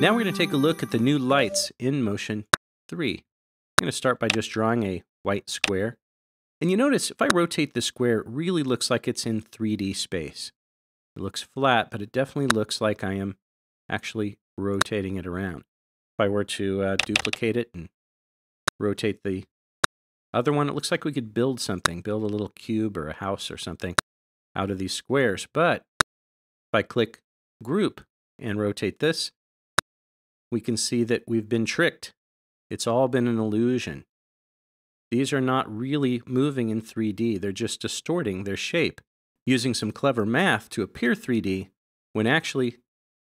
Now we're going to take a look at the new lights in Motion 3. I'm going to start by just drawing a white square. And you notice if I rotate the square, it really looks like it's in 3D space. It looks flat, but it definitely looks like I am actually rotating it around. If I were to duplicate it and rotate the other one, it looks like we could build something, build a little cube or a house or something out of these squares. But if I click Group and rotate this, we can see that we've been tricked. It's all been an illusion. These are not really moving in 3D. They're just distorting their shape, using some clever math to appear 3D, when actually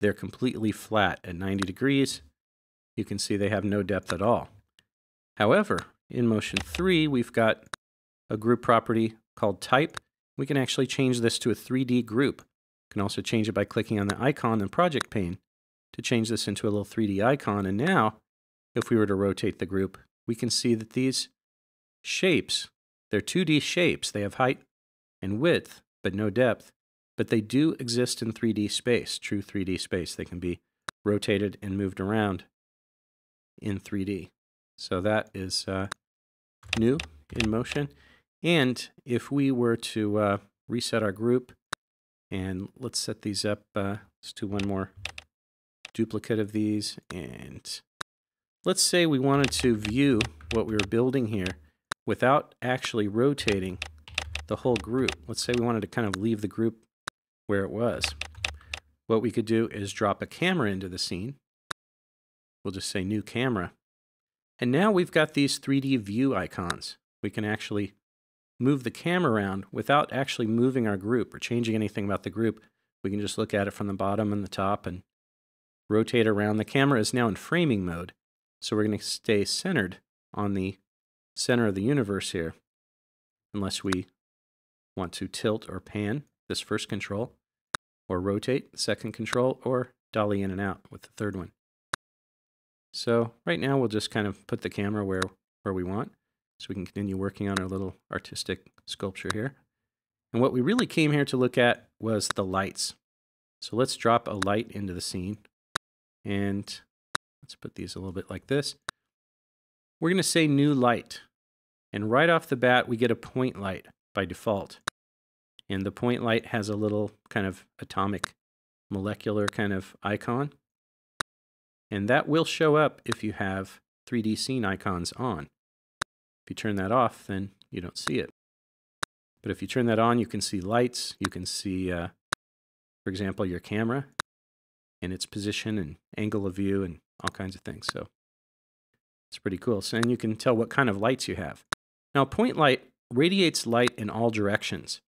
they're completely flat at 90 degrees. You can see they have no depth at all. However, in Motion 3, we've got a group property called Type. We can actually change this to a 3D group. You can also change it by clicking on the icon in the project pane to change this into a little 3D icon. And now, if we were to rotate the group, we can see that these shapes, they're 2D shapes. They have height and width, but no depth. But they do exist in 3D space, true 3D space. They can be rotated and moved around in 3D. So that is new in Motion. And if we were to reset our group, and let's set these up, let's do one more duplicate of these, and let's say we wanted to view what we were building here without actually rotating the whole group. Let's say we wanted to kind of leave the group where it was. What we could do is drop a camera into the scene. We'll just say New Camera. And now we've got these 3D view icons. We can actually move the camera around without actually moving our group or changing anything about the group. We can just look at it from the bottom and the top and rotate around. The camera is now in framing mode, so we're going to stay centered on the center of the universe here, unless we want to tilt or pan this first control, or rotate the second control, or dolly in and out with the third one. So right now we'll just kind of put the camera where we want, so we can continue working on our little artistic sculpture here. And what we really came here to look at was the lights. So let's drop a light into the scene. And let's put these a little bit like this. We're going to say New Light. And right off the bat, we get a point light by default. And the point light has a little kind of atomic, molecular kind of icon. And that will show up if you have 3D scene icons on. If you turn that off, then you don't see it. But if you turn that on, you can see lights. You can see, for example, your camera and its position and angle of view and all kinds of things. So it's pretty cool. So, and you can tell what kind of lights you have. Now, point light radiates light in all directions,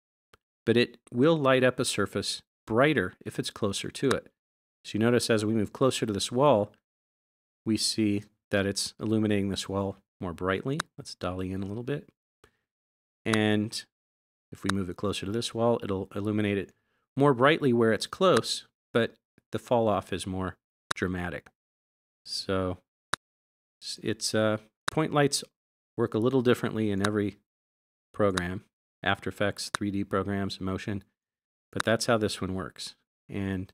but it will light up a surface brighter if it's closer to it. So you notice as we move closer to this wall, we see that it's illuminating this wall more brightly. Let's dolly in a little bit. And if we move it closer to this wall, it'll illuminate it more brightly where it's close, but the fall off is more dramatic. So it's point lights work a little differently in every program, After Effects, 3D programs, Motion, but that's how this one works. And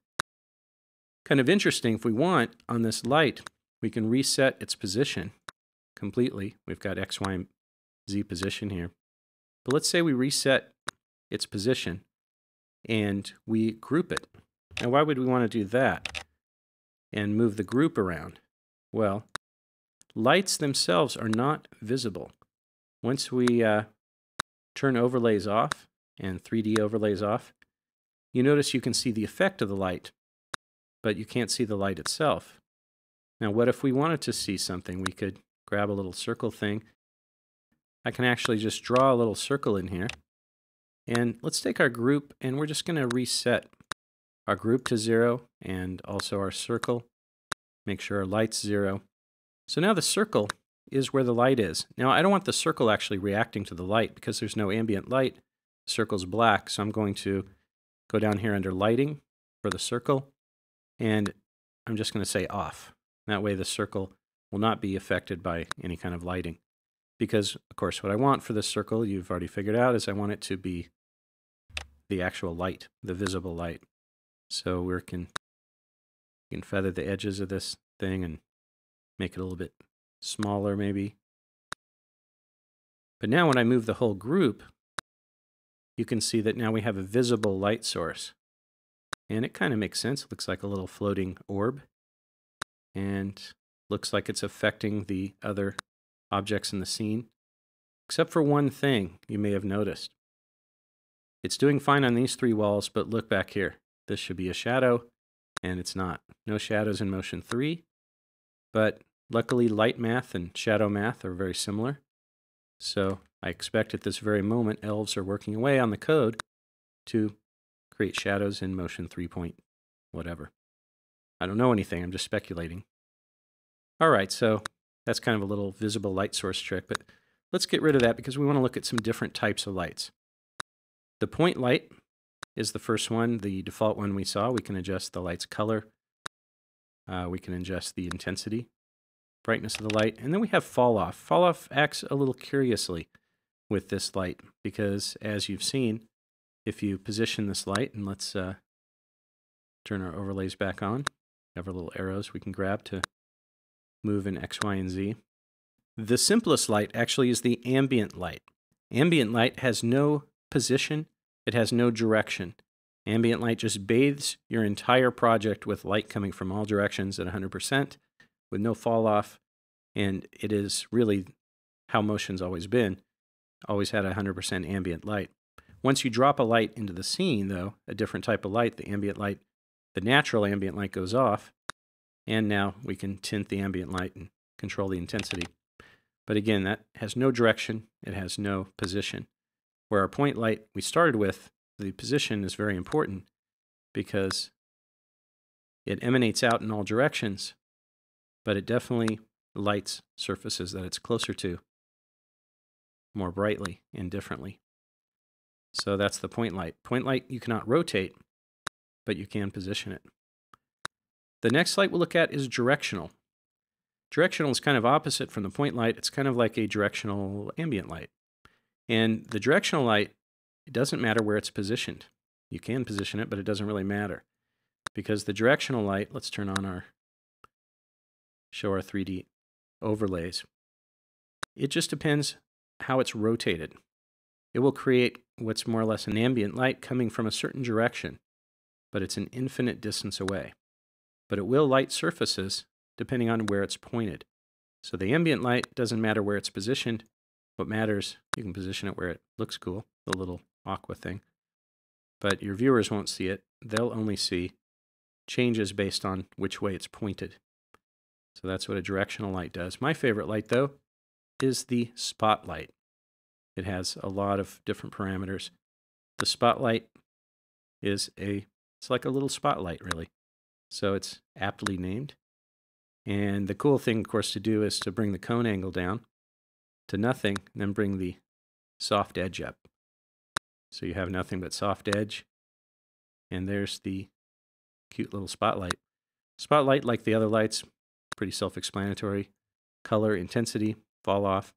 kind of interesting, if we want, on this light, we can reset its position completely. We've got X, Y, and Z position here. But let's say we reset its position and we group it. Now, why would we want to do that and move the group around? Well, lights themselves are not visible. Once we turn overlays off and 3D overlays off, you notice you can see the effect of the light, but you can't see the light itself. Now, what if we wanted to see something? We could grab a little circle thing. I can actually just draw a little circle in here. And let's take our group, and we're just going to reset our group to 0 and also our circle. Make sure our light's 0. So now the circle is where the light is. Now, I don't want the circle actually reacting to the light because there's no ambient light. The circle's black, so I'm going to go down here under Lighting for the circle, and I'm just going to say Off. That way the circle will not be affected by any kind of lighting. Because, of course, what I want for this circle, you've already figured out, is I want it to be the actual light, the visible light. So we can You can feather the edges of this thing and make it a little bit smaller maybe. But now when I move the whole group, you can see that now we have a visible light source. And it kind of makes sense. It looks like a little floating orb. And looks like it's affecting the other objects in the scene. Except for one thing you may have noticed. It's doing fine on these three walls, but look back here. This should be a shadow, and it's not. No shadows in motion 3, but luckily light math and shadow math are very similar. So I expect at this very moment elves are working away on the code to create shadows in motion 3 point whatever. I don't know anything, I'm just speculating. All right, so that's kind of a little visible light source trick, but let's get rid of that because we want to look at some different types of lights. The point light is the first one, the default one we saw. We can adjust the light's color. We can adjust the intensity, brightness of the light. And then we have fall off. Fall off acts a little curiously with this light because, as you've seen, if you position this light, and let's turn our overlays back on. We have our little arrows we can grab to move in X, Y, and Z. The simplest light actually is the ambient light. Ambient light has no position, it has no direction. Ambient light just bathes your entire project with light coming from all directions at 100% with no fall off, and it is really how motion's always been. Always had 100% ambient light. Once you drop a light into the scene, though, a different type of light, the ambient light, the natural ambient light goes off, and now we can tint the ambient light and control the intensity. But again, that has no direction, it has no position. Where our point light we started with, the position is very important because it emanates out in all directions, but it definitely lights surfaces that it's closer to more brightly and differently. So that's the point light. Point light you cannot rotate, but you can position it. The next light we'll look at is directional. Directional is kind of opposite from the point light. It's kind of like a directional ambient light. And the directional light, it doesn't matter where it's positioned. You can position it, but it doesn't really matter. Because the directional light, let's turn on show our 3D overlays. It just depends how it's rotated. It will create what's more or less an ambient light coming from a certain direction, but it's an infinite distance away. But it will light surfaces depending on where it's pointed. So the ambient light doesn't matter where it's positioned. What matters, you can position it where it looks cool, the little aqua thing. But your viewers won't see it. They'll only see changes based on which way it's pointed. So that's what a directional light does. My favorite light, though, is the spotlight. It has a lot of different parameters. The spotlight is it's like a little spotlight, really. So it's aptly named. And the cool thing, of course, to do is to bring the cone angle down to nothing, and then bring the soft edge up. So you have nothing but soft edge, and there's the cute little spotlight. Spotlight, like the other lights, pretty self-explanatory. Color, intensity, fall off.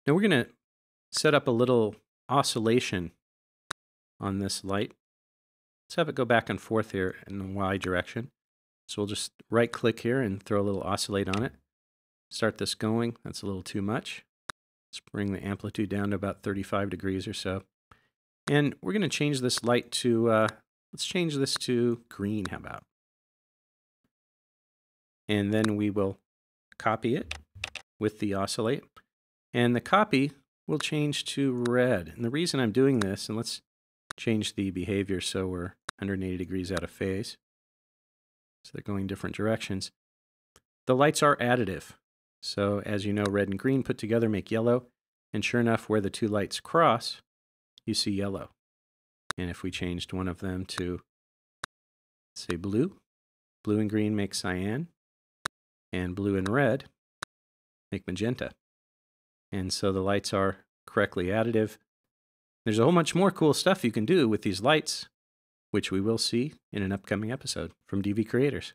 Now we're going to set up a little oscillation on this light. Let's have it go back and forth here in the Y direction. So we'll just right-click here and throw a little oscillate on it. Start this going. That's a little too much. Let's bring the amplitude down to about 35 degrees or so. And we're going to change this light to, let's change this to green, how about? And then we will copy it with the oscillate. And the copy will change to red. And the reason I'm doing this, and let's change the behavior so we're 180 degrees out of phase. So they're going different directions. The lights are additive. So as you know, red and green put together make yellow. And sure enough, where the two lights cross, you see yellow. And if we changed one of them to, say, blue, blue and green make cyan, and blue and red make magenta. And so the lights are correctly additive. There's a whole bunch more cool stuff you can do with these lights, which we will see in an upcoming episode from DVcreators.